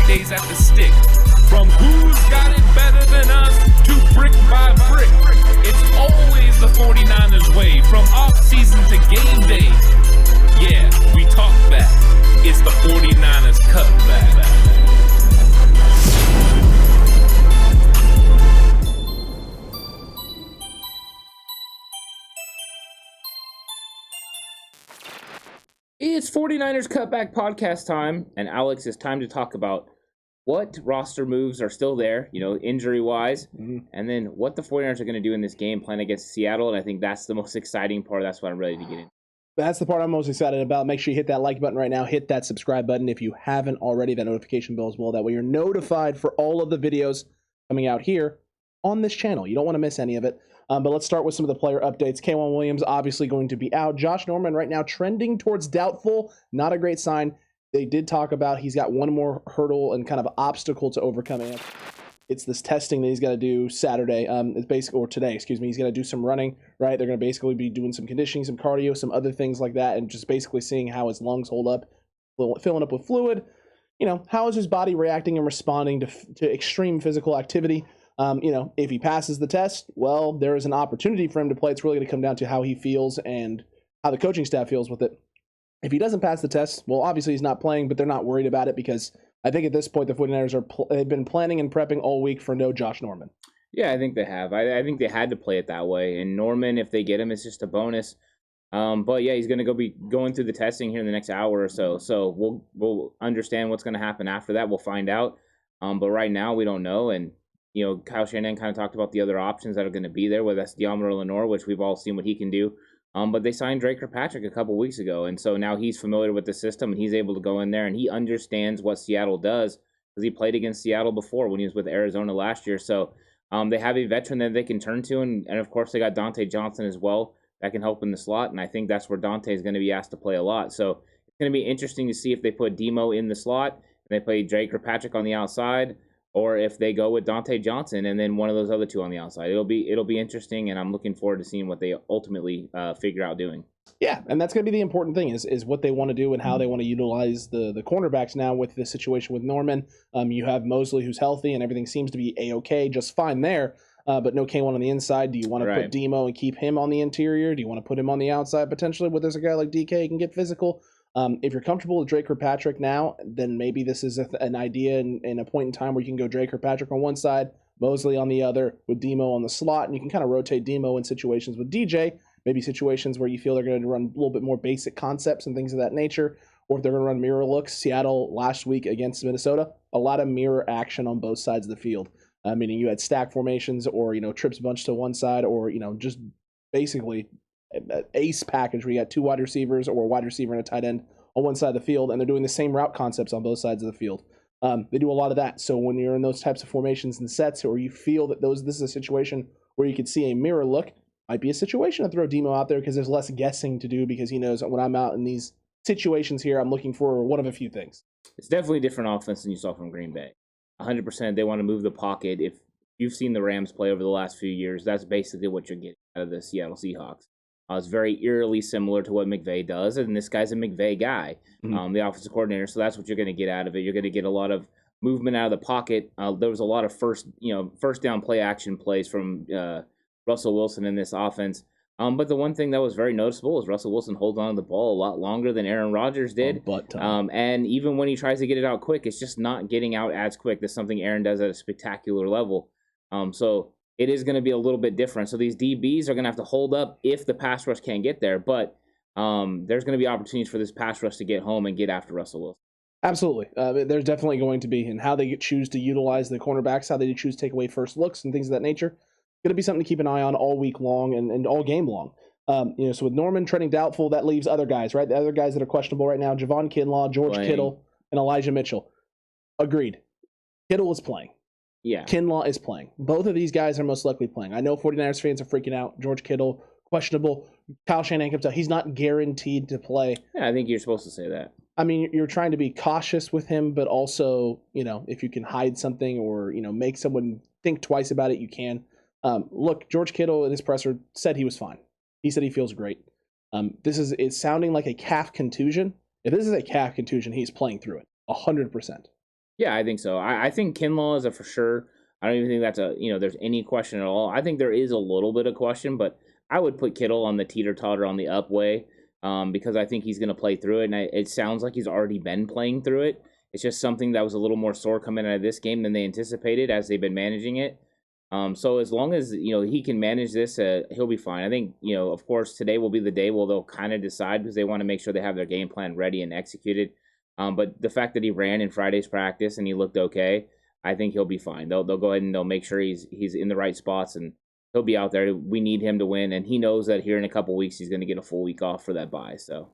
days at the stick. From who's got it better than us to brick by brick. It's always the 49ers way, from off-season to game day. Yeah, we talk back. It's the 49ers Cutback. It's 49ers Cutback Podcast time, and Alex, it's time to talk about what roster moves are still there, injury-wise, and then what the 49ers are going to do in this game plan against Seattle, and I think that's the most exciting part. That's what I'm ready to get in. That's the part I'm most excited about. Make sure you hit that like button right now. Hit that subscribe button if you haven't already, that notification bell as well. That way you're notified for all of the videos coming out here on this channel. You don't want to miss any of it. But let's start with some of the player updates. K'Waun Williams obviously going to be out. Josh Norman right now trending towards doubtful. Not a great sign. They did talk about he's got one more hurdle and kind of obstacle to overcome. It's this testing that he's got to do Saturday. It's basically, or today, excuse me. He's got to do some running, right? They're going to basically be doing some conditioning, some cardio, some other things like that, and just basically seeing how his lungs hold up, filling up with fluid. How is his body reacting and responding to extreme physical activity? If he passes the test, well, there is an opportunity for him to play. It's really going to come down to how he feels and how the coaching staff feels with it. If he doesn't pass the test, well, obviously he's not playing, but they're not worried about it because I think at this point the 49ers they've been planning and prepping all week for no Josh Norman. Yeah, I think they have. I think they had to play it that way. And Norman, if they get him, it's just a bonus. But yeah, he's going to be going through the testing here in the next hour or so. So we'll understand what's going to happen after that. We'll find out. But right now we don't know. And Kyle Shanahan kind of talked about the other options that are going to be there, whether that's Deommodore Lenoir, which we've all seen what he can do. But they signed Drake Kirkpatrick a couple weeks ago, and so now he's familiar with the system, and he's able to go in there, and he understands what Seattle does because he played against Seattle before when he was with Arizona last year. So they have a veteran that they can turn to, and of course they got Dante Johnson as well that can help in the slot, and I think that's where Dante is going to be asked to play a lot. So it's going to be interesting to see if they put Demo in the slot and they play Drake Kirkpatrick on the outside, or if they go with Dante Johnson and then one of those other two on the outside. It'll be interesting, and I'm looking forward to seeing what they ultimately figure out doing. Yeah, and that's going to be the important thing is what they want to do and how they want to utilize the cornerbacks now with the situation with Norman. You have Mosley who's healthy and everything seems to be A-okay, just fine there, but no K'Waun on the inside. Do you want to put Demo and keep him on the interior? Do you want to put him on the outside potentially where there's a guy like DK who can get physical? If you're comfortable with Drake Kirkpatrick now, then maybe this is an idea and a point in time where you can go Drake Kirkpatrick on one side, Mosley on the other, with Demo on the slot, and you can kind of rotate Demo in situations with DJ, maybe situations where you feel they're going to run a little bit more basic concepts and things of that nature, or if they're going to run mirror looks. Seattle last week against Minnesota, a lot of mirror action on both sides of the field, meaning you had stack formations or, trips bunched to one side or, just basically ace package where you got two wide receivers or a wide receiver and a tight end on one side of the field, and they're doing the same route concepts on both sides of the field. They do a lot of that. So when you're in those types of formations and sets, or you feel that this is a situation where you could see a mirror look, might be a situation to throw Demo out there because there's less guessing to do because he knows when I'm out in these situations here, I'm looking for one of a few things. It's definitely a different offense than you saw from Green Bay. 100% they want to move the pocket. If you've seen the Rams play over the last few years, that's basically what you're getting out of the Seattle Seahawks. It's very eerily similar to what McVay does, and this guy's a McVay guy, the offensive coordinator, so that's what you're going to get out of it. You're going to get a lot of movement out of the pocket. There was a lot of first down play action plays from Russell Wilson in this offense. But the one thing that was very noticeable is Russell Wilson holds on to the ball a lot longer than Aaron Rodgers did. And even when he tries to get it out quick, it's just not getting out as quick. That's something Aaron does at a spectacular level. So it is going to be a little bit different. So these DBs are going to have to hold up if the pass rush can't get there. But there's going to be opportunities for this pass rush to get home and get after Russell Wilson. Absolutely. There's definitely going to be. And how they choose to utilize the cornerbacks, how they choose to take away first looks and things of that nature, going to be something to keep an eye on all week long and all game long. So with Norman trending doubtful, that leaves other guys, right? The other guys that are questionable right now, Javon Kinlaw, George Kittle, and Elijah Mitchell. Agreed. Kittle is playing. Yeah. Kinlaw is playing. Both of these guys are most likely playing. I know 49ers fans are freaking out. George Kittle, questionable. Kyle Shanahan comes out. He's not guaranteed to play. Yeah, I think you're supposed to say that. I mean, you're trying to be cautious with him, but also, if you can hide something or, make someone think twice about it, you can. Look, George Kittle in his presser said he was fine. He said he feels great. It's sounding like a calf contusion. If this is a calf contusion, he's playing through it 100%. Yeah, I think so. I think Kinlaw is a for sure. I don't even think that's there's any question at all. I think there is a little bit of question, but I would put Kittle on the teeter-totter on the up way, because I think he's going to play through it, and it sounds like he's already been playing through it. It's just something that was a little more sore coming out of this game than they anticipated as they've been managing it. So as long as he can manage this, he'll be fine. I think of course today will be the day where they'll kind of decide because they want to make sure they have their game plan ready and executed. But the fact that he ran in Friday's practice and he looked okay, I think he'll be fine. They'll go ahead and they'll make sure he's in the right spots and he'll be out there. We need him to win, and he knows that here in a couple weeks he's going to get a full week off for that bye. So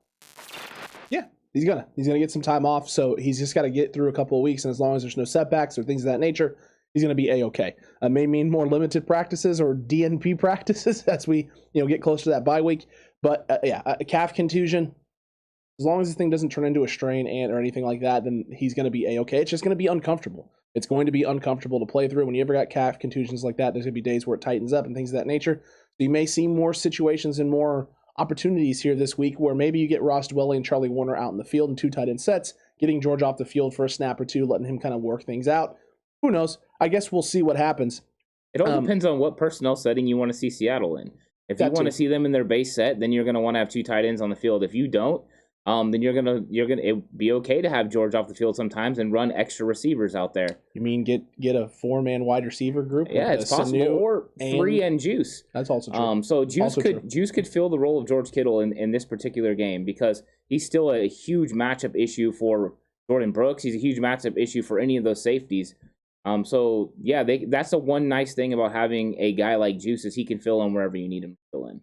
yeah, he's gonna get some time off. So he's just got to get through a couple of weeks, and as long as there's no setbacks or things of that nature, he's going to be a-okay. May mean more limited practices or DNP practices as we get close to that bye week. But a calf contusion. As long as this thing doesn't turn into a strain or anything like that, then he's going to be a-okay. It's just going to be uncomfortable. It's going to be uncomfortable to play through. When you ever got calf contusions like that, there's going to be days where it tightens up and things of that nature. So you may see more situations and more opportunities here this week where maybe you get Ross Dwelley and Charlie Warner out in the field in 2 tight end sets, getting George off the field for a snap or two, letting him kind of work things out. Who knows? I guess we'll see what happens. It all depends on what personnel setting you want to see Seattle in. If you want to see them in their base set, then you're going to want to have 2 tight ends on the field. If you don't, then you're gonna it'd be okay to have George off the field sometimes and run extra receivers out there. You mean get a 4-man wide receiver group? Yeah, it's possible. Or 3 and Juice. That's also true. So Juice could fill the role of George Kittle in this particular game because he's still a huge matchup issue for Jordan Brooks. He's a huge matchup issue for any of those safeties. So yeah, that's the one nice thing about having a guy like Juice is he can fill in wherever you need him to fill in.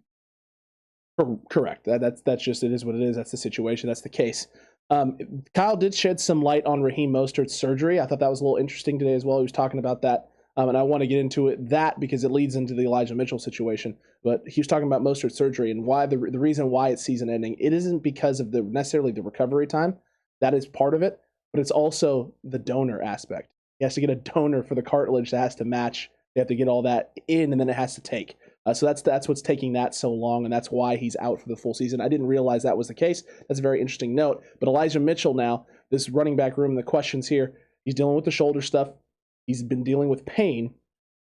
Correct. That's just, it is what it is. That's the situation. That's the case. Kyle did shed some light on Raheem Mostert's surgery. I thought that was a little interesting today as well. He was talking about that, and I want to get into that because it leads into the Elijah Mitchell situation. But he was talking about Mostert's surgery and why the reason why it's season ending. It isn't because of necessarily the recovery time. That is part of it, but it's also the donor aspect. He has to get a donor for the cartilage that has to match. They have to get all that in, and then it has to take. So that's what's taking that so long, and that's why he's out for the full season. I didn't realize that was the case. That's a very interesting note. But Elijah Mitchell now, this running back room, the questions here, he's dealing with the shoulder stuff. He's been dealing with pain.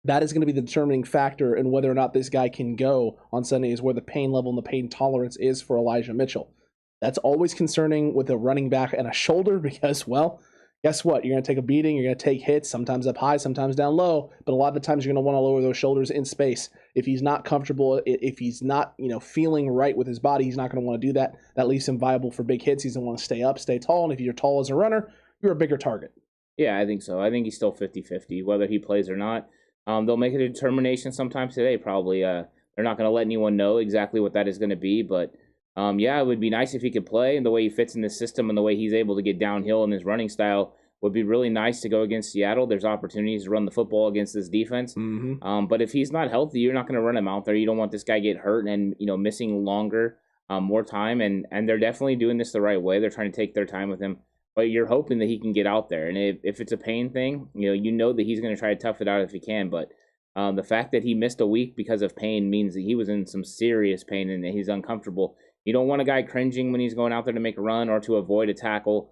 That is going to be the determining factor in whether or not this guy can go on Sunday is where the pain level and the pain tolerance is for Elijah Mitchell. That's always concerning with a running back and a shoulder because, well, guess what? You're going to take a beating. You're going to take hits, sometimes up high, sometimes down low. But a lot of the times you're going to want to lower those shoulders in space. If he's not comfortable, if he's not feeling right with his body, he's not going to want to do that. That leaves him viable for big hits. He's going to want to stay up, stay tall. And if you're tall as a runner, you're a bigger target. Yeah, I think so. I think he's still 50-50, whether he plays or not. They'll make a determination sometime today, probably. They're not going to let anyone know exactly what that is going to be. But, yeah, it would be nice if he could play. And the way he fits in the system and the way he's able to get downhill in his running style would be really nice to go against Seattle. There's opportunities to run the football against this defense. Mm-hmm. But if he's not healthy, you're not going to run him out there. You don't want this guy get hurt and missing longer, more time. And they're definitely doing this the right way. They're trying to take their time with him. But you're hoping that he can get out there. And if it's a pain thing, you know that he's going to try to tough it out if he can. But the fact that he missed a week because of pain means that he was in some serious pain and that he's uncomfortable. You don't want a guy cringing when he's going out there to make a run or to avoid a tackle.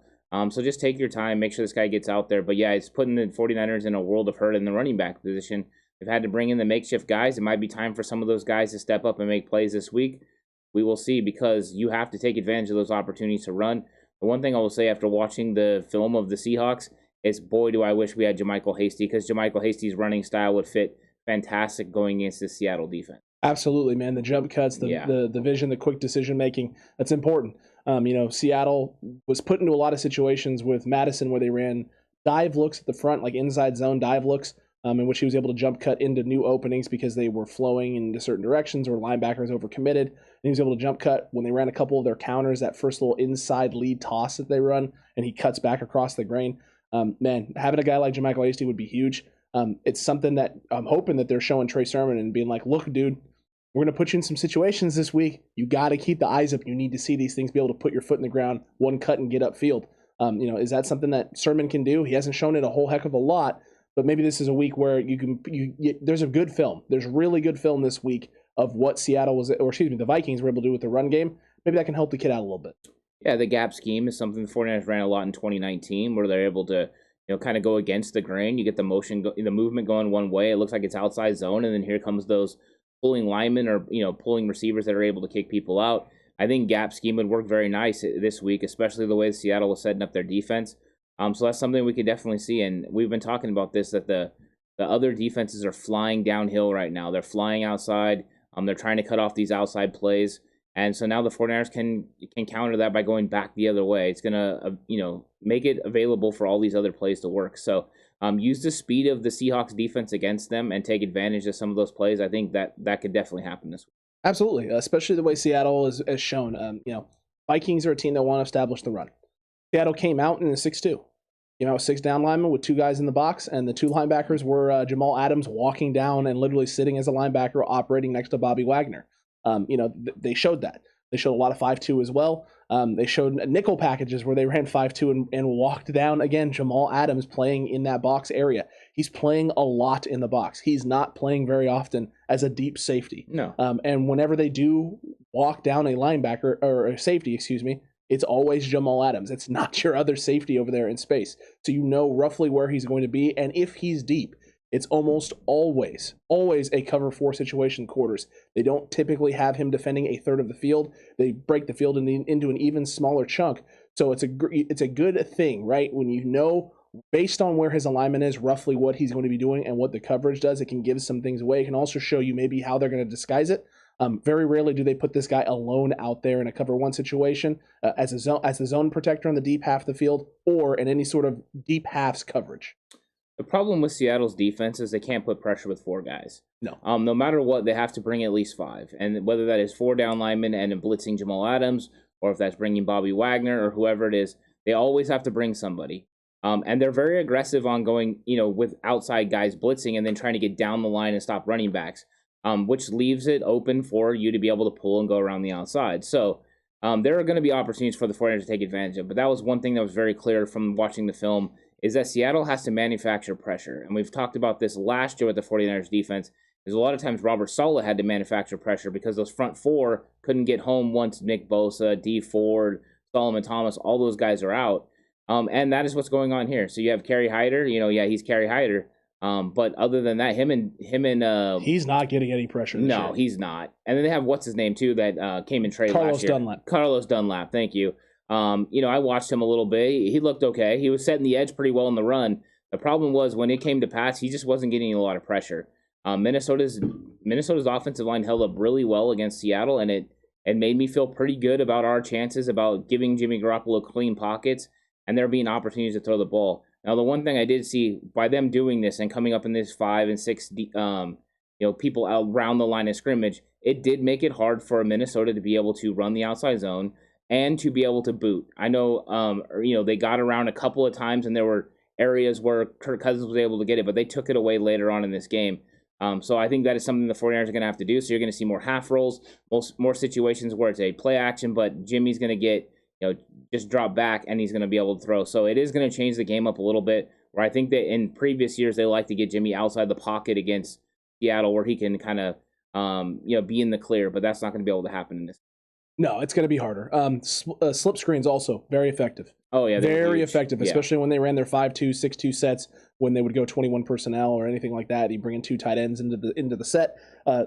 So just take your time, make sure this guy gets out there. But yeah, it's putting the 49ers in a world of hurt in the running back position. They've had to bring in the makeshift guys. It might be time for some of those guys to step up and make plays this week. We will see because you have to take advantage of those opportunities to run. The one thing I will say after watching the film of the Seahawks is, boy, do I wish we had JaMychal Hasty because JaMychal Hasty's running style would fit fantastic going against the Seattle defense. Absolutely, man. The jump cuts, the vision, the quick decision making, that's important. Seattle was put into a lot of situations with Madison where they ran dive looks at the front, like inside zone dive looks, in which he was able to jump cut into new openings because they were flowing into certain directions or linebackers overcommitted. And he was able to jump cut when they ran a couple of their counters, that first little inside lead toss that they run, and he cuts back across the grain. Man, having a guy like JaMychal Hasty would be huge. It's something that I'm hoping that they're showing Trey Sermon and being like, look, dude, we're going to put you in some situations this week. You got to keep the eyes up. You need to see these things, be able to put your foot in the ground, one cut and get upfield. Is that something that Sermon can do? He hasn't shown it a whole heck of a lot, but maybe this is a week where there's a good film. There's really good film this week of what the Vikings were able to do with the run game. Maybe that can help the kid out a little bit. Yeah, the gap scheme is something the 49ers ran a lot in 2019 where they're able to, kind of go against the grain. You get the the movement going one way. It looks like it's outside zone, and then here comes those pulling linemen or pulling receivers that are able to kick people out. I think gap scheme would work very nice this week, especially the way Seattle was setting up their defense. So that's something we could definitely see, and we've been talking about this, that the other defenses are flying downhill right now. They're flying outside. They're trying to cut off these outside plays, and so now the 49ers can counter that by going back the other way. It's gonna make it available for all these other plays to work. So use the speed of the Seahawks defense against them and take advantage of some of those plays. I think that could definitely happen this week. Absolutely, especially the way Seattle is shown. Vikings are a team that want to establish the run. Seattle came out in a 6-2. 6 down linemen with 2 guys in the box, and the 2 linebackers were Jamal Adams walking down and literally sitting as a linebacker operating next to Bobby Wagner. They showed that. They showed a lot of 5-2 as well. They showed nickel packages where they ran 5-2 and walked down again. Jamal Adams playing in that box area. He's playing a lot in the box. He's not playing very often as a deep safety. No. And whenever they do walk down a linebacker or a safety, it's always Jamal Adams. It's not your other safety over there in space. So you know roughly where he's going to be. And if he's deep, it's almost always a cover 4 situation quarters. They don't typically have him defending a third of the field. They break the field into an even smaller chunk. So it's a good thing, right? When you know based on where his alignment is, roughly what he's going to be doing and what the coverage does, it can give some things away. It can also show you maybe how they're going to disguise it. Very rarely do they put this guy alone out there in a cover 1 situation as a zone protector on the deep half of the field or in any sort of deep halves coverage. The problem with Seattle's defense is they can't put pressure with 4 guys. No. No matter what, they have to bring at least 5. And whether that is 4 down linemen and blitzing Jamal Adams, or if that's bringing Bobby Wagner or whoever it is, they always have to bring somebody. And they're very aggressive on going, with outside guys blitzing and then trying to get down the line and stop running backs, which leaves it open for you to be able to pull and go around the outside. So there are going to be opportunities for the 49ers to take advantage of. But that was one thing that was very clear from watching the film, is that Seattle has to manufacture pressure. And we've talked about this last year with the 49ers defense, is a lot of times Robert Saleh had to manufacture pressure because those front 4 couldn't get home once Nick Bosa, D Ford, Solomon Thomas, all those guys are out. And that is what's going on here. So you have Kerry Hyder, he's Kerry Hyder. But other than that, him and he's not getting any pressure this year. He's not. And then they have what's his name too that came in trade last year. Carlos Dunlap, thank you. I watched him a little bit. He looked okay. He was setting the edge pretty well in the run. The problem was when it came to pass, he just wasn't getting a lot of pressure. Minnesota's offensive line held up really well against Seattle, and it made me feel pretty good about our chances about giving Jimmy Garoppolo clean pockets and there being opportunities to throw the ball. Now, the one thing I did see by them doing this and coming up in this 5 and 6, people out around the line of scrimmage, it did make it hard for Minnesota to be able to run the outside zone and to be able to boot. I know, they got around a couple of times and there were areas where Kirk Cousins was able to get it, but they took it away later on in this game. So I think that is something the 49ers are going to have to do. So you're going to see more half rolls, more situations where it's a play action, but Jimmy's going to get, just drop back and he's going to be able to throw. So it is going to change the game up a little bit, where I think that in previous years they like to get Jimmy outside the pocket against Seattle where he can kind of, be in the clear, but that's not going to be able to happen in this. No, it's going to be harder. Slip screens also very effective. Oh yeah, very effective, especially when they ran their 5-2, 6-2 sets. When they would go 21 personnel or anything like that, you bring in 2 tight ends into the set.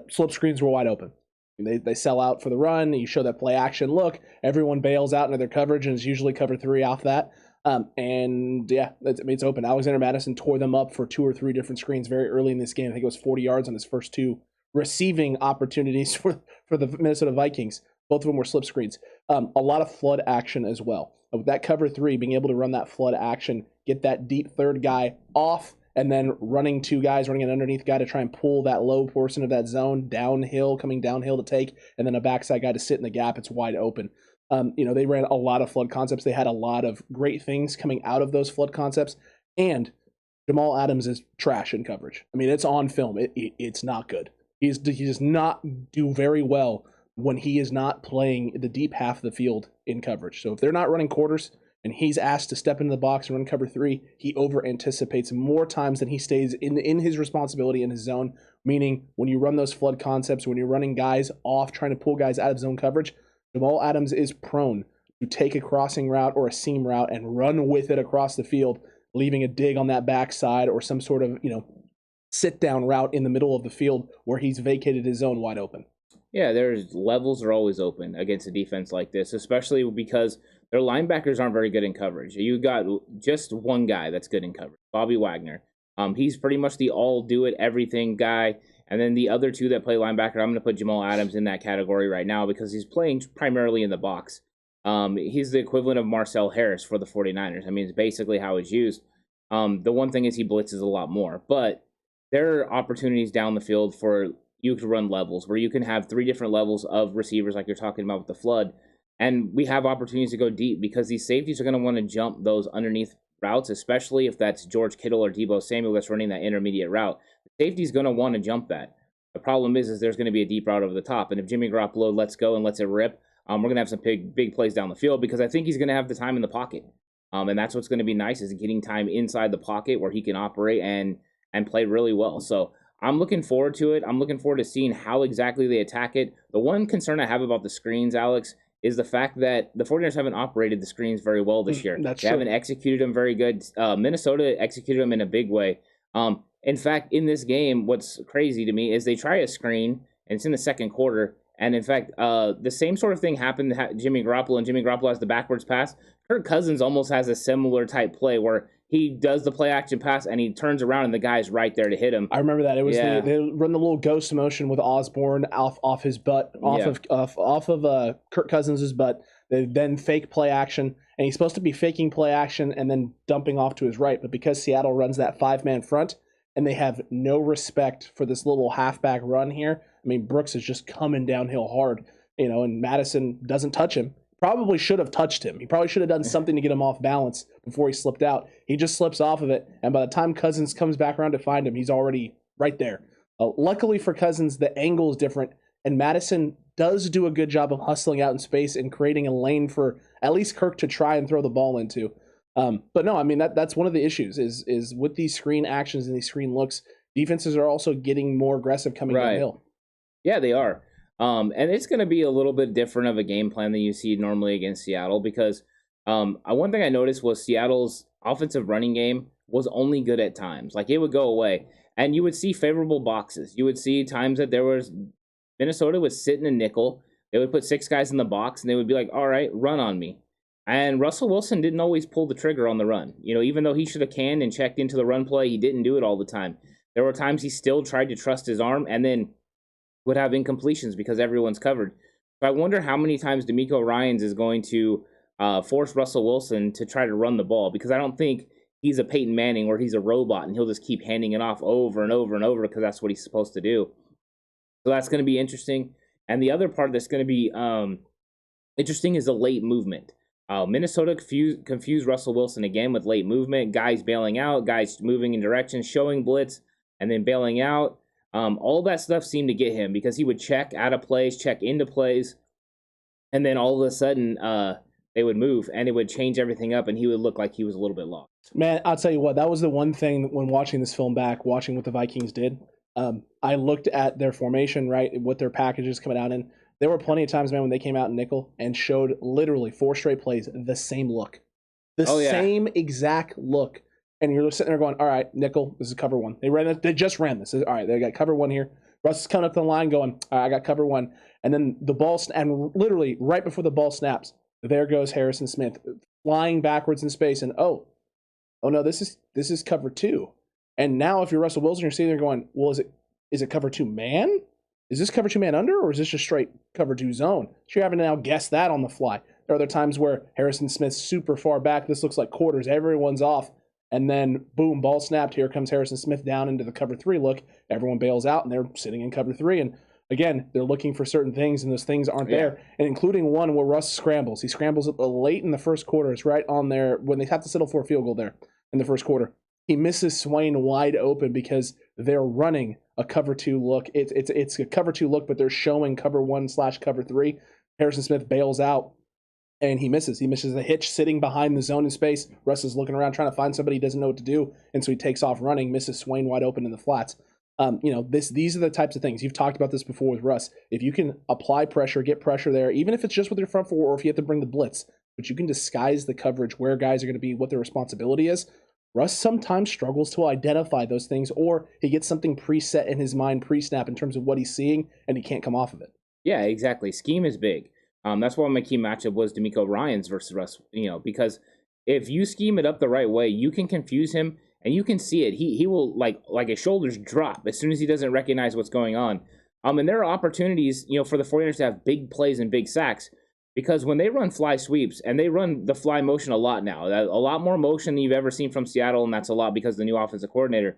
Slip screens were wide open. They sell out for the run. You show that play action look. Everyone bails out into their coverage, and it's usually cover 3 off that. It's open. Alexander Mattison tore them up for 2 or 3 different screens very early in this game. I think it was 40 yards on his first 2 receiving opportunities for the Minnesota Vikings. Both of them were slip screens. A lot of flood action as well. With that cover 3, being able to run that flood action, get that deep third guy off, and then running 2 guys, running an underneath guy to try and pull that low portion of that zone coming downhill to take, and then a backside guy to sit in the gap. It's wide open. They ran a lot of flood concepts. They had a lot of great things coming out of those flood concepts, and Jamal Adams is trash in coverage. I mean, it's on film. It's not good. He does not do very well when he is not playing the deep half of the field in coverage. So if they're not running quarters and he's asked to step into the box and run cover 3, he over anticipates more times than he stays in his responsibility in his zone. Meaning when you run those flood concepts, when you're running guys off, trying to pull guys out of zone coverage, Jamal Adams is prone to take a crossing route or a seam route and run with it across the field, leaving a dig on that backside or some sort of, sit down route in the middle of the field where he's vacated his zone wide open. Yeah, there's levels are always open against a defense like this, especially because their linebackers aren't very good in coverage. You got just one guy that's good in coverage, Bobby Wagner. He's pretty much the all-do-it-everything guy. And then the other two that play linebacker, I'm going to put Jamal Adams in that category right now because he's playing primarily in the box. He's the equivalent of Marcel Harris for the 49ers. I mean, it's basically how it's used. The one thing is he blitzes a lot more. But there are opportunities down the field for you to run levels where you can have 3 different levels of receivers like you're talking about with the flood. And we have opportunities to go deep because these safeties are going to want to jump those underneath routes, especially if that's George Kittle or Deebo Samuel that's running that intermediate route. The safety's going to want to jump that. The problem is there's going to be a deep route over the top. And if Jimmy Garoppolo lets go and lets it rip, we're going to have some big plays down the field because I think he's going to have the time in the pocket. And that's what's going to be nice is getting time inside the pocket where he can operate and play really well. So I'm looking forward to it. I'm looking forward to seeing how exactly they attack it. The one concern I have about the screens, Alex, is the fact that the 49ers haven't operated the screens very well this year. That's they true. haven't executed them very good. Minnesota executed them in a big way. In fact, in this game, what's crazy to me is they try a screen, and it's in the second quarter. And in fact, the same sort of thing happened to Jimmy Garoppolo, and Jimmy Garoppolo has the backwards pass. Kirk Cousins almost has a similar type play where he does the play action pass and he turns around and the guy's right there to hit him. I remember that. It was they run the little ghost motion with Osborne off his butt, off of Kirk Cousins' butt. They then fake play action, and he's supposed to be faking play action and then dumping off to his right. But because Seattle runs that 5-man front and they have no respect for this little halfback run here, I mean, Brooks is just coming downhill hard, and Madison doesn't touch him. Probably should have touched him. He probably should have done something to get him off balance before he slipped out. He just slips off of it, and by the time Cousins comes back around to find him, he's already right there. Luckily for Cousins, the angle is different, and Madison does do a good job of hustling out in space and creating a lane for at least Kirk to try and throw the ball into. But no, I mean, that's one of the issues is with these screen actions and these screen looks, defenses are also getting more aggressive coming downhill. Yeah, they are. And it's going to be a little bit different of a game plan than you see normally against Seattle because one thing I noticed was Seattle's offensive running game was only good at times. Like, it would go away, and you would see favorable boxes. You would see times that Minnesota was sitting in nickel. They would put 6 guys in the box, and they would be like, all right, run on me. And Russell Wilson didn't always pull the trigger on the run. Even though he should have canned and checked into the run play, he didn't do it all the time. There were times he still tried to trust his arm, and then would have incompletions because everyone's covered. So I wonder how many times DeMeco Ryans is going to force Russell Wilson to try to run the ball, because I don't think he's a Peyton Manning where he's a robot and he'll just keep handing it off over and over and over because that's what he's supposed to do. So that's going to be interesting. And the other part that's going to be interesting is the late movement. Minnesota confused Russell Wilson again with late movement, guys bailing out, guys moving in directions, showing blitz, and then bailing out. All that stuff seemed to get him because he would check out of plays, check into plays, and then all of a sudden they would move and it would change everything up and he would look like he was a little bit lost. Man, I'll tell you what, that was the one thing when watching this film back, watching what the Vikings did. I looked at their formation, right, what their packages coming out in. There were plenty of times, man, when they came out in nickel and showed literally 4 straight plays the same look. Same exact look. And you're sitting there going, all right, nickel, this is cover 1. They just ran this. All right, they got cover 1 here. Russ is coming up the line going, all right, I got cover 1. And then the ball, and literally right before the ball snaps, there goes Harrison Smith flying backwards in space. And oh no, this is cover 2. And now if you're Russell Wilson, you're sitting there going, well, is it cover 2 man? Is this cover 2 man under, or is this just straight cover 2 zone? So you're having to now guess that on the fly. There are other times where Harrison Smith's super far back. This looks like quarters. Everyone's off. And then, boom, ball snapped. Here comes Harrison Smith down into the cover 3 look. Everyone bails out, and they're sitting in cover 3. And again, they're looking for certain things, and those things aren't there. And including one where Russ scrambles. He scrambles late in the first quarter. It's right on there when they have to settle for a field goal there in the first quarter. He misses Swain wide open because they're running a cover 2 look. It's a cover 2 look, but they're showing cover 1/cover 3. Harrison Smith bails out. And he misses. He misses the hitch sitting behind the zone in space. Russ is looking around trying to find somebody he doesn't know what to do. And so he takes off running, misses Swain wide open in the flats. These are the types of things. You've talked about this before with Russ. If you can apply pressure, get pressure there, even if it's just with your front 4 or if you have to bring the blitz, but you can disguise the coverage where guys are going to be, what their responsibility is. Russ sometimes struggles to identify those things, or he gets something preset in his mind pre-snap in terms of what he's seeing, and he can't come off of it. Yeah, exactly. Scheme is big. That's why my key matchup was D'Amico Ryans versus Russ, because if you scheme it up the right way, you can confuse him, and you can see it. He will, like his shoulders drop as soon as he doesn't recognize what's going on. And there are opportunities, for the 49ers to have big plays and big sacks, because when they run fly sweeps, and they run the fly motion a lot now, a lot more motion than you've ever seen from Seattle, and that's a lot because of the new offensive coordinator.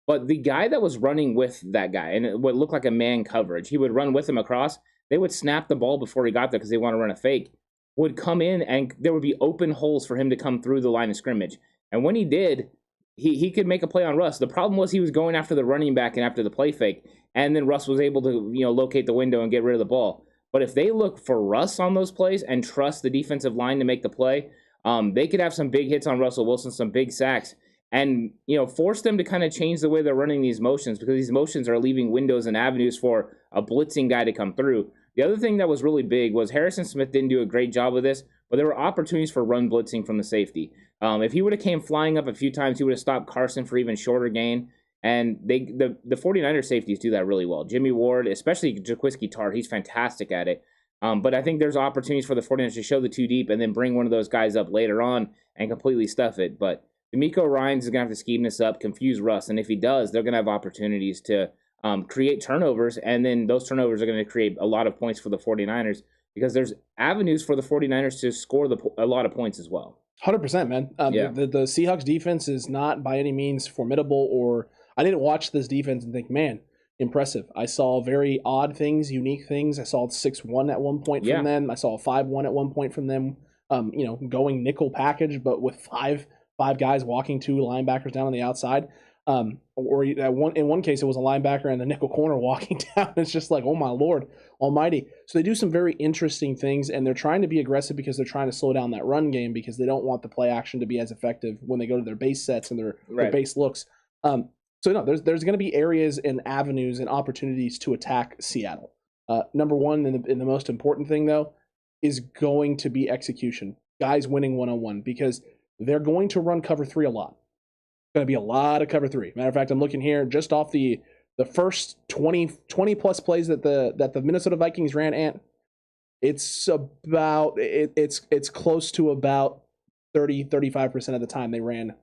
But the guy that was running with that guy, and it would look like a man coverage, he would run with him across. They would snap the ball before he got there because they want to run a fake, would come in, and there would be open holes for him to come through the line of scrimmage. And when he did, he could make a play on Russ. The problem was he was going after the running back and after the play fake, and then Russ was able to locate the window and get rid of the ball. But if they look for Russ on those plays and trust the defensive line to make the play, they could have some big hits on Russell Wilson, some big sacks, and force them to kind of change the way they're running these motions, because these motions are leaving windows and avenues for a blitzing guy to come through. The other thing that was really big was Harrison Smith didn't do a great job of this, but there were opportunities for run blitzing from the safety. If he would have came flying up a few times, he would have stopped Carson for even shorter gain. And the 49ers safeties do that really well. Jimmy Ward, especially Jaquiski Tartt, he's fantastic at it. But I think there's opportunities for the 49ers to show the two deep and then bring one of those guys up later on and completely stuff it. But D'Amico Ryans is going to have to scheme this up, confuse Russ. And if he does, they're going to have opportunities to create turnovers. And then those turnovers are going to create a lot of points for the 49ers, because there's avenues for the 49ers to score a lot of points as well. 100%, man. Yeah. The Seahawks defense is not by any means formidable, or I didn't watch this defense and think, man, impressive. I saw very odd things, unique things. I saw 6-1 at one point from them. I saw a 5-1 at one point from them, going nickel package, but with five guys walking two linebackers down on the outside. Or in one case, it was a linebacker and the nickel corner walking down. It's just like, oh my Lord almighty. So they do some very interesting things, and they're trying to be aggressive because they're trying to slow down that run game, because they don't want the play action to be as effective when they go to their base sets and their base looks. So no, there's going to be areas and avenues and opportunities to attack Seattle. Number one, and the most important thing, though, is going to be execution. Guys winning one-on-one, because they're going to run cover 3 a lot. Going to be a lot of cover 3. Matter of fact, I'm looking here just off the first 20 plus plays that the Minnesota Vikings ran, and it's about it's close to about 35% of the time they ran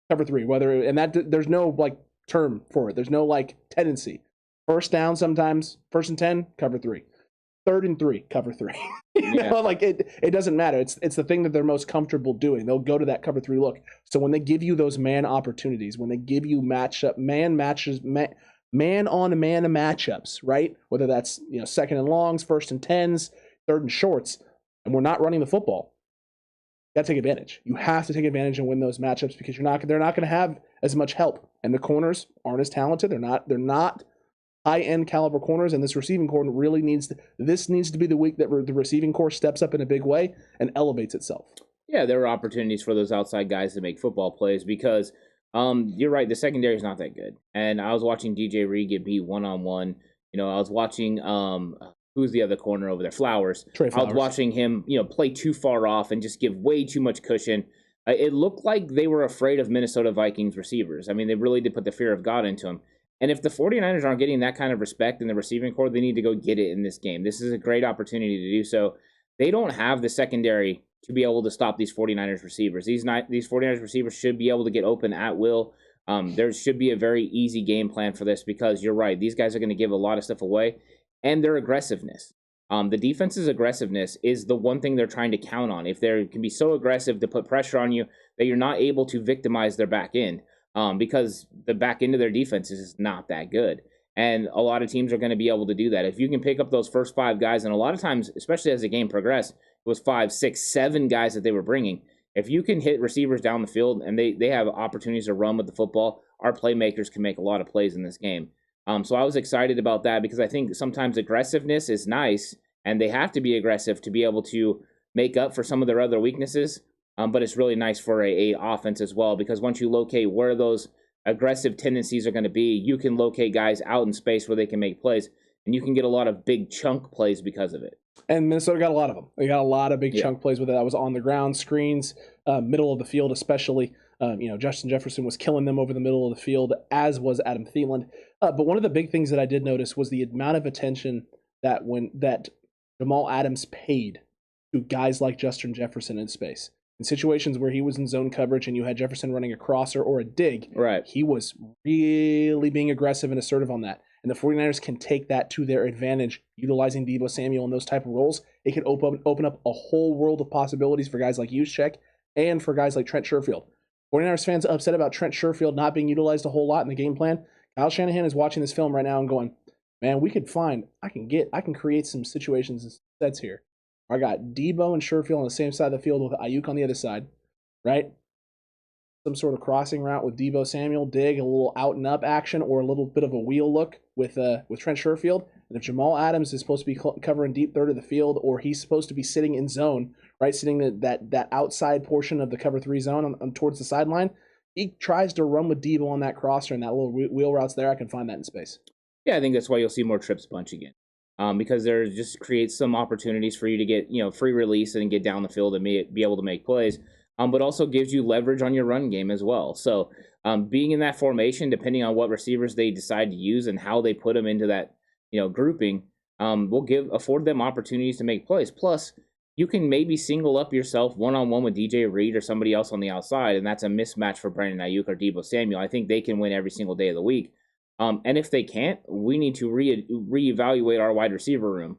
cover 3. There's no term for it. There's no tendency. First down sometimes, 1st and 10, cover 3. 3rd and 3, cover 3. It doesn't matter. It's the thing that they're most comfortable doing. They'll go to that cover 3 look. So when they give you those man opportunities, when they give you man on man matchups, right? Whether that's 2nd and longs, 1st and 10s, 3rd and shorts, and we're not running the football, you got to take advantage. You have to take advantage and win those matchups, because they're not going to have as much help, and the corners aren't as talented. They're not high-end caliber corners, and this receiving core really needs to be the week that the receiving core steps up in a big way and elevates itself. Yeah, there are opportunities for those outside guys to make football plays, because you're right, the secondary is not that good. And I was watching DJ Reed get beat one-on-one. I was watching who's the other corner over there? Trey Flowers. I was watching him, play too far off and just give way too much cushion. It looked like they were afraid of Minnesota Vikings receivers. I mean, they really did put the fear of God into them. And if the 49ers aren't getting that kind of respect in the receiving core, they need to go get it in this game. This is a great opportunity to do so. They don't have the secondary to be able to stop these 49ers receivers. These 49ers receivers should be able to get open at will. There should be a very easy game plan for this, because you're right, these guys are going to give a lot of stuff away, and their aggressiveness. The defense's aggressiveness is the one thing they're trying to count on. If they can be so aggressive to put pressure on you that you're not able to victimize their back end. Because the back end of their defense is not that good. And a lot of teams are going to be able to do that. If you can pick up those first 5 guys, and a lot of times, especially as the game progressed, it was 5, 6, 7 guys that they were bringing. If you can hit receivers down the field and they have opportunities to run with the football, our playmakers can make a lot of plays in this game. So I was excited about that, because I think sometimes aggressiveness is nice, and they have to be aggressive to be able to make up for some of their other weaknesses. But it's really nice for a offense as well, because once you locate where those aggressive tendencies are going to be, you can locate guys out in space where they can make plays, and you can get a lot of big chunk plays because of it. And Minnesota got a lot of them. They got a lot of big chunk plays with it. That was on the ground, screens, middle of the field especially. Justin Jefferson was killing them over the middle of the field, as was Adam Thielen. But one of the big things that I did notice was the amount of attention that Jamal Adams paid to guys like Justin Jefferson in space. In situations where he was in zone coverage and you had Jefferson running a crosser or a dig, right, he was really being aggressive and assertive on that. And the 49ers can take that to their advantage, utilizing Deebo Samuel in those type of roles. It could open up a whole world of possibilities for guys like Juszczyk and for guys like Trent Sherfield. 49ers fans upset about Trent Sherfield not being utilized a whole lot in the game plan. Kyle Shanahan is watching this film right now and going, man, I can create some situations and sets here. I got Deebo and Sherfield on the same side of the field with Ayuk on the other side, right? Some sort of crossing route with Deebo Samuel, dig, a little out and up action, or a little bit of a wheel look with Trent Sherfield. And if Jamal Adams is supposed to be covering deep third of the field, or he's supposed to be sitting in zone, right, sitting that outside portion of the cover 3 zone on towards the sideline, he tries to run with Deebo on that crosser and that little wheel routes there. I can find that in space. Yeah, I think that's why you'll see more trips bunch again. Because there just creates some opportunities for you to get, free release and get down the field and be able to make plays, but also gives you leverage on your run game as well. So being in that formation, depending on what receivers they decide to use and how they put them into that, grouping, will afford them opportunities to make plays. Plus, you can maybe single up yourself one-on-one with DJ Reed or somebody else on the outside, and that's a mismatch for Brandon Ayuk or Deebo Samuel. I think they can win every single day of the week. And if they can't, we need to reevaluate our wide receiver room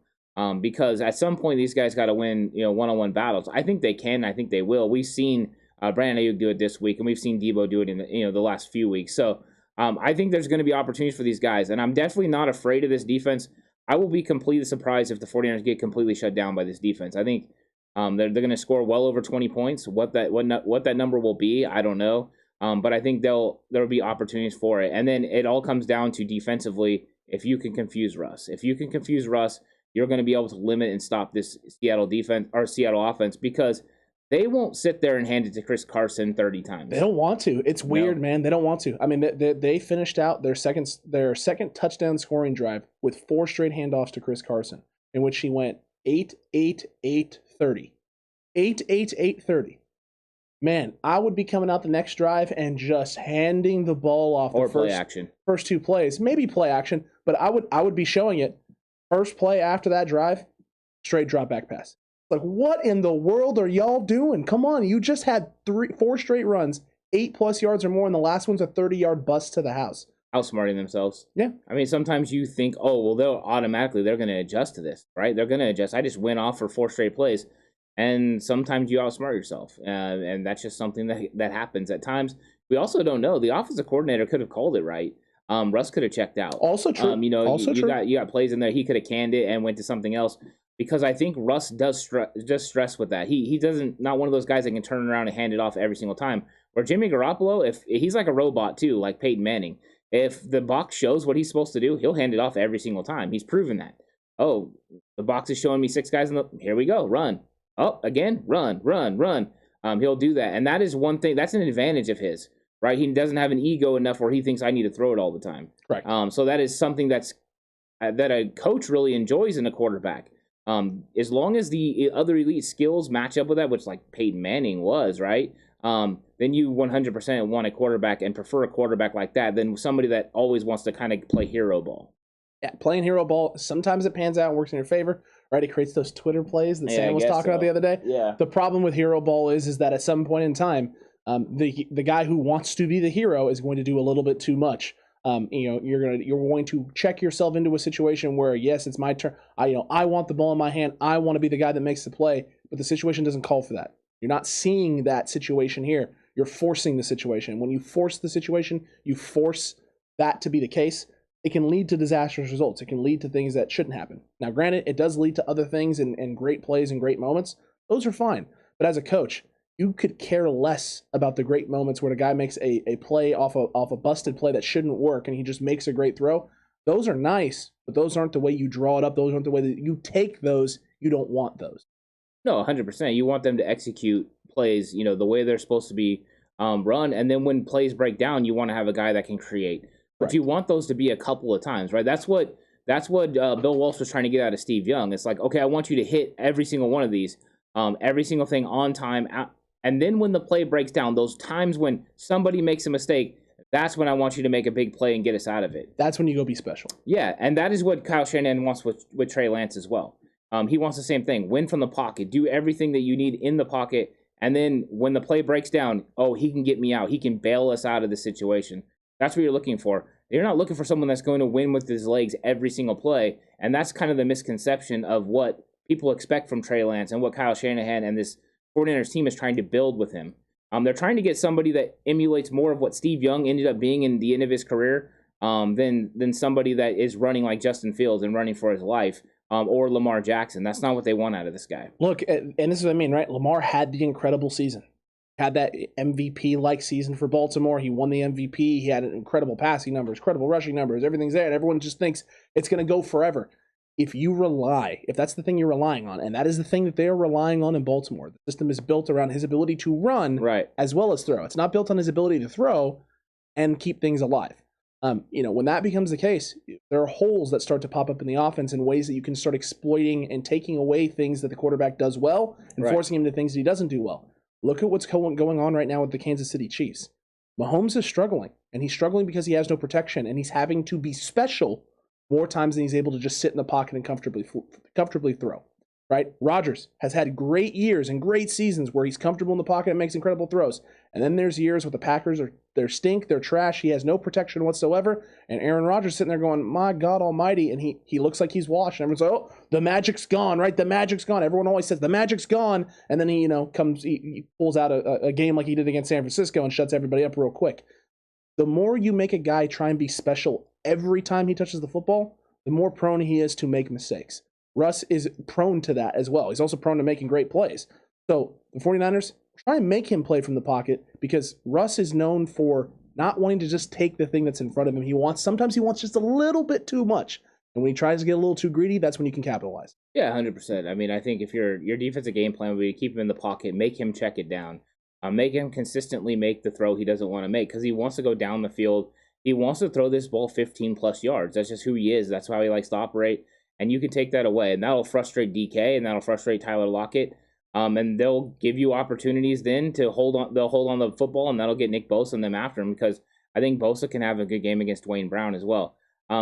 because at some point these guys got to win, one-on-one battles. I think they can. I think they will. We've seen Brandon Ayuk do it this week, and we've seen Deebo do it in the last few weeks. So I think there's going to be opportunities for these guys, and I'm definitely not afraid of this defense. I will be completely surprised if the 49ers get completely shut down by this defense. I think they're going to score well over 20 points. What that number will be, I don't know. But I think there'll be opportunities for it. And then it all comes down to defensively, if you can confuse Russ. If you can confuse Russ, you're going to be able to limit and stop this Seattle defense or Seattle offense because they won't sit there and hand it to Chris Carson 30 times. They don't want to. It's weird, man. They don't want to. I mean, they finished out their second touchdown scoring drive with 4 straight handoffs to Chris Carson, in which he went 8-8-8-30. 8-8-8-30. Man, I would be coming out the next drive and just handing the ball off or play action. First 2 plays, maybe play action, but I would be showing it. First play after that drive, straight drop back pass. Like, what in the world are y'all doing? Come on, you just had 4 straight runs, 8+ yards or more, and the last one's a 30-yard bust to the house. Outsmarting themselves. Yeah. I mean, sometimes you think, oh, well, they're going to adjust to this, right? They're going to adjust. I just went off for 4 straight plays. And sometimes you outsmart yourself, and that's just something that happens at times. We also don't know. The offensive coordinator could have called it right. Russ could have checked out. Also true. You got plays in there. He could have canned it and went to something else because I think Russ does stress with that. He doesn't not one of those guys that can turn around and hand it off every single time. Where Jimmy Garoppolo, if he's like a robot too, like Peyton Manning. If the box shows what he's supposed to do, he'll hand it off every single time. He's proven that. Oh, the box is showing me 6 guys here we go, run. Oh, again, run. He'll do that. And that is one thing. That's an advantage of his, right? He doesn't have an ego enough where he thinks I need to throw it all the time. Right. So that is something that a coach really enjoys in a quarterback. As long as the other elite skills match up with that, which like Peyton Manning was, right? Then you 100% want a quarterback and prefer a quarterback like that than somebody that always wants to kind of play hero ball. Yeah, playing hero ball, sometimes it pans out and works in your favor, right? It creates those Twitter plays that Sam was talking about the other day. Yeah. The problem with hero ball is that at some point in time, the guy who wants to be the hero is going to do a little bit too much. You're going to check yourself into a situation where, yes, it's my turn. I want the ball in my hand. I want to be the guy that makes the play, but the situation doesn't call for that. You're not seeing that situation here. You're forcing the situation. When you force the situation, you force that to be the case. It can lead to disastrous results. It can lead to things that shouldn't happen. Now, granted, it does lead to other things and great plays and great moments. Those are fine. But as a coach, you could care less about the great moments where the guy makes a play off a busted play that shouldn't work and he just makes a great throw. Those are nice, but those aren't the way you draw it up. Those aren't the way that you take those. You don't want those. No, 100%. You want them to execute plays, the way they're supposed to be run. And then when plays break down, you want to have a guy that can create. But Right. you want those to be a couple of times, right? That's what Bill Walsh was trying to get out of Steve Young. It's like, okay, I want you to hit every single one of these, every single thing on time, And then when the play breaks down, those times when somebody makes a mistake, that's when I want you to make a big play and get us out of it. That's when you go be special. Yeah, and that is what Kyle Shanahan wants with Trey Lance as well. He wants the same thing. Win from the pocket. Do everything that you need in the pocket. And then when the play breaks down, he can get me out. He can bail us out of the situation. That's what you're looking for. You're not looking for someone that's going to win with his legs every single play. And that's kind of the misconception of what people expect from Trey Lance and what Kyle Shanahan and this 49ers team is trying to build with him. They're trying to get somebody that emulates more of what Steve Young ended up being in the end of his career than somebody that is running like Justin Fields and running for his life or Lamar Jackson. That's not what they want out of this guy. Look, and this is what I mean, right? Lamar had the incredible season. Had that MVP-like season for Baltimore. He won the MVP. He had incredible passing numbers, incredible rushing numbers. Everything's there, and everyone just thinks it's going to go forever. If that's the thing you're relying on, and that is the thing that they are relying on in Baltimore, the system is built around his ability to run as well as throw. It's not built on his ability to throw and keep things alive. When that becomes the case, there are holes that start to pop up in the offense in ways that you can start exploiting and taking away things that the quarterback does well and forcing him to things that he doesn't do well. Look at what's going on right now with the Kansas City Chiefs. Mahomes is struggling, and he's struggling because he has no protection, and he's having to be special more times than he's able to just sit in the pocket and comfortably throw. Right? Rodgers has had great years and great seasons where he's comfortable in the pocket and makes incredible throws. And then there's years with the Packers, they're trash. He has no protection whatsoever. And Aaron Rodgers sitting there going, my God almighty. And he looks like he's washed. And everyone's like, oh, the magic's gone, right? The magic's gone. Everyone always says the magic's gone. And then he pulls out a game like he did against San Francisco and shuts everybody up real quick. The more you make a guy try and be special every time he touches the football, the more prone he is to make mistakes. Russ is prone to that as well. He's also prone to making great plays. So the 49ers try and make him play from the pocket because Russ is known for not wanting to just take the thing that's in front of him. Sometimes he wants just a little bit too much. And when he tries to get a little too greedy, that's when you can capitalize. Yeah, 100%. I mean, I think if your defensive game plan would be to keep him in the pocket, make him check it down, make him consistently make the throw he doesn't want to make because he wants to go down the field. He wants to throw this ball 15 plus yards. That's just who he is. That's how he likes to operate. And you can take that away, and that'll frustrate DK, and that'll frustrate Tyler Lockett. And they'll give you opportunities then to hold on. They'll hold on to the football, and that'll get Nick Bosa and them after him because I think Bosa can have a good game against Dwayne Brown as well.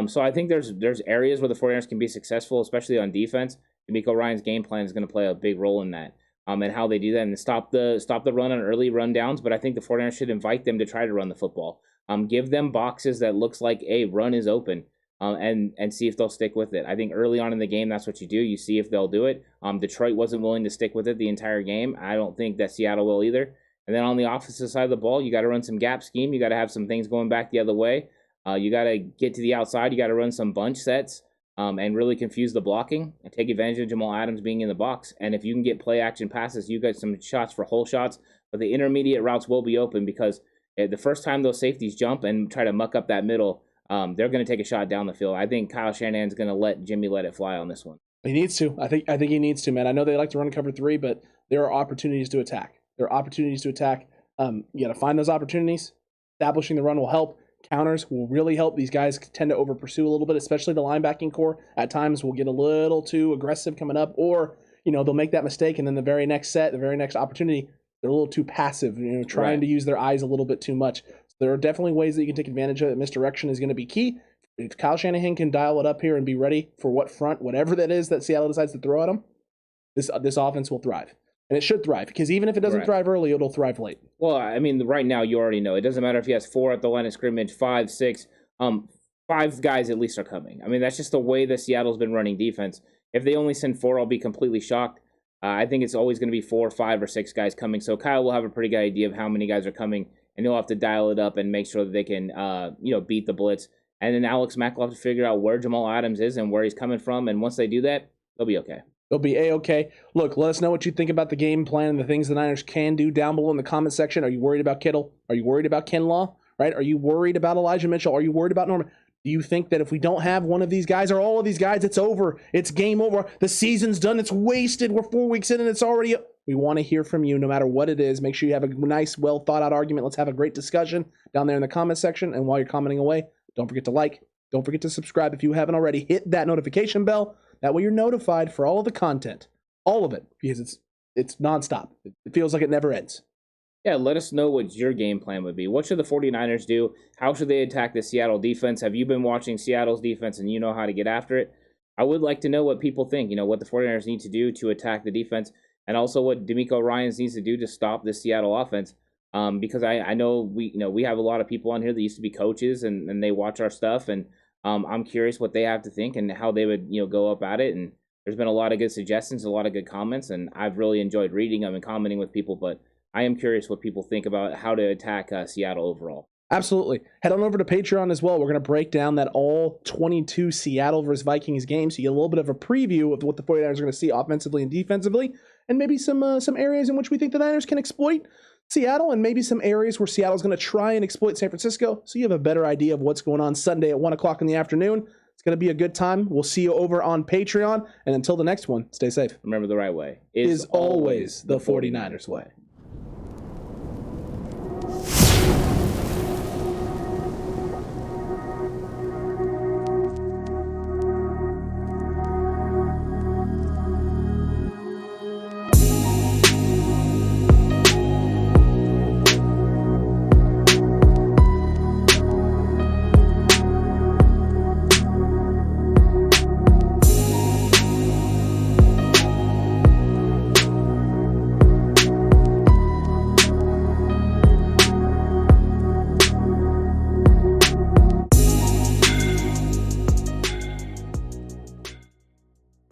So I think there's areas where the 49ers can be successful, especially on defense. D'Amico Ryan's game plan is going to play a big role in that, and how they do that and stop the run on early rundowns. But I think the 49ers should invite them to try to run the football. Give them boxes that looks like a run is open. And see if they'll stick with it. I think early on in the game, that's what you do. You see if they'll do it. Detroit wasn't willing to stick with it the entire game. I don't think that Seattle will either. And then on the offensive side of the ball, you got to run some gap scheme. You got to have some things going back the other way. You got to get to the outside. You got to run some bunch sets and really confuse the blocking and take advantage of Jamal Adams being in the box. And if you can get play action passes, you got some shots for hole shots. But the intermediate routes will be open because the first time those safeties jump and try to muck up that middle, they're going to take a shot down the field. I think Kyle Shanahan's going to let Jimmy let it fly on this one. He needs to. I think he needs to, man. I know they like to run cover 3, but there are opportunities to attack. You got to find those opportunities. Establishing the run will help. Counters will really help. These guys tend to over pursue a little bit, especially the linebacking core. At times will get a little too aggressive coming up, or they'll make that mistake, and then the very next opportunity, they're a little too passive. Trying to use their eyes a little bit too much. There are definitely ways that you can take advantage of it. Misdirection is going to be key. If Kyle Shanahan can dial it up here and be ready for whatever that is that Seattle decides to throw at him, this offense will thrive. And it should thrive, because even if it doesn't thrive early, it'll thrive late. Well, I mean, right now, you already know. It doesn't matter if he has 4 at the line of scrimmage, 5, 6. 5 guys at least are coming. I mean, that's just the way that Seattle's been running defense. If they only send 4, I'll be completely shocked. I think it's always going to be 4, 5, or 6 guys coming. So Kyle will have a pretty good idea of how many guys are coming, and he'll have to dial it up and make sure that they can, beat the blitz. And then Alex Mack will have to figure out where Jamal Adams is and where he's coming from. And once they do that, they'll be okay. They'll be A-okay. Look, let us know what you think about the game plan and the things the Niners can do down below in the comment section. Are you worried about Kittle? Are you worried about Kinlaw? Right? Are you worried about Elijah Mitchell? Are you worried about Norman? Do you think that if we don't have one of these guys or all of these guys, it's over? It's game over. The season's done. It's wasted. We're 4 weeks in and it's already... We want to hear from you no matter what it is. Make sure you have a nice, well thought out argument. Let's have a great discussion down there in the comment section. And while you're commenting away, don't forget to like. Don't forget to subscribe if you haven't already. Hit that notification bell. That way you're notified for all of the content. All of it. Because it's nonstop. It feels like it never ends. Yeah, let us know what your game plan would be. What should the 49ers do? How should they attack the Seattle defense? Have you been watching Seattle's defense and you know how to get after it? I would like to know what people think, what the 49ers need to do to attack the defense, and also what DeMeco Ryans needs to do to stop the Seattle offense. Because I know we have a lot of people on here that used to be coaches and they watch our stuff, and I'm curious what they have to think and how they would go up at it. And there's been a lot of good suggestions, a lot of good comments, and I've really enjoyed reading them and commenting with people. But I am curious what people think about how to attack Seattle overall. Absolutely. Head on over to Patreon as well. We're going to break down that all 22 Seattle versus Vikings games, so you get a little bit of a preview of what the 49ers are going to see offensively and defensively, and maybe some areas in which we think the Niners can exploit Seattle, and maybe some areas where Seattle's going to try and exploit San Francisco, so you have a better idea of what's going on Sunday at 1 o'clock in the afternoon. It's going to be a good time. We'll see you over on Patreon, and until the next one, stay safe. Remember, the right way is always the 49ers way.